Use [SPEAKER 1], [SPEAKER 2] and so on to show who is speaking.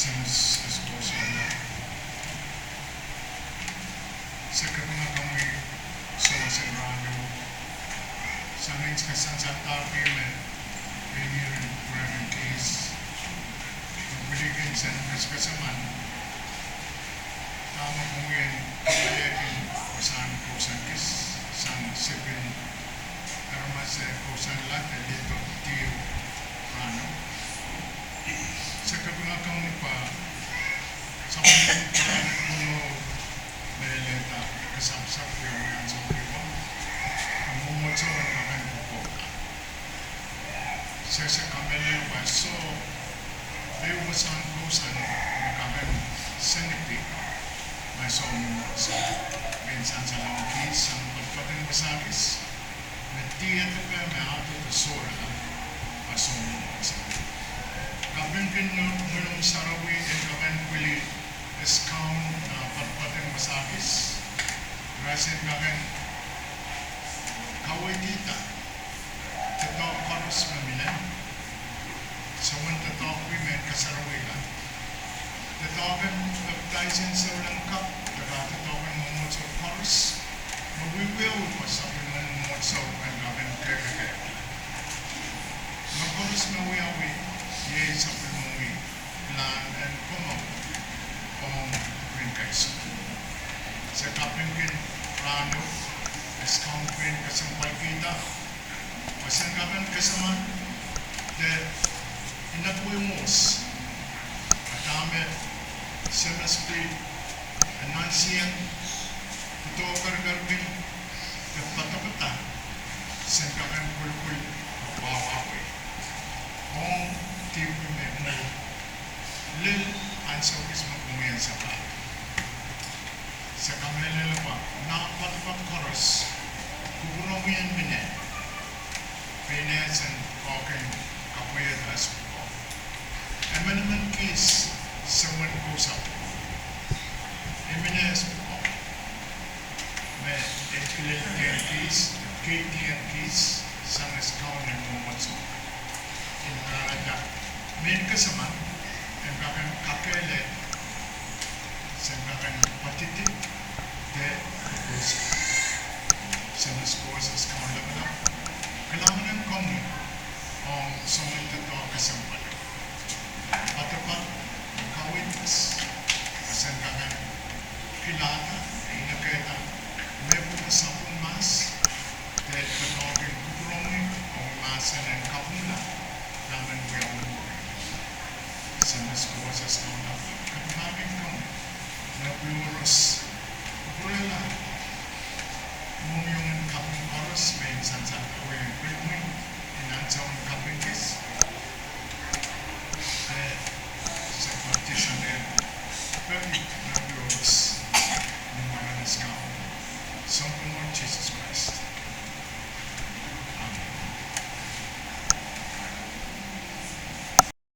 [SPEAKER 1] Since esposo na sa mga kami sa radio sa next kasansata payment payment forever case magbiligin sa kasaman tama kung yan kayakin saan po sa kis sang sipin karma sa kusan lahat dito tiyo ano sa kabunakang pa sa pagkakulang kuno meleta kasamsak yung yan sa piwa ang mumutso ang kakan pupoka sa kamela pa so liwasan kusan ang kakan sanipi may so sa minsan sa langkis ang pagpapin masakis na tiyan ka may ato na sora pasong sa Kabin kinulong sarawi and kaban puli eskaun na patpateng masakis. Rasin kaban kaway kita. Tato karos mamilan. Sawan tato women kasarawi ka. Tato kan baptizing sa ulang kap. Tato kan mamot sa karos. Mawiwiw pa sa pinamot sa ulang kaban kaya. Makaros mawiawi. Ye sa pulmongi plan and como pong ringkais sa kapingkin rano escampin kasampal kita pasangkapan kasaman de inapuimos atame semespi anansiyan ito kargarbin kapatapata sangkapan kulkul wawawi kung tiyo may lil ansawis magpumayan sa pa. Sa kamay nila pa, nakapatpat koros, kukurong yan mine, pinayasan koking kapuyad as po. Eman naman kis sa wan kusap. Eminayas po. May etkilil tiyan kis, tiyan kis, sa naskaw ng mumatso. Inarada. Min kasaman, ang kakan kakele, sa kakan patiti, de kusa. Sa naskuasas kaulang lang. Kailangan ng komo, ang sumunta to kasampal. Patapat, kawitas, asan kakan kilata, inaketa, may pumasapong mas, de patogin kukurongin, ang masa ng kapula, naman buyang sa naskuasas kaulang. Kapagin kong napuros, purela, mong yung kapong oras, may sansa.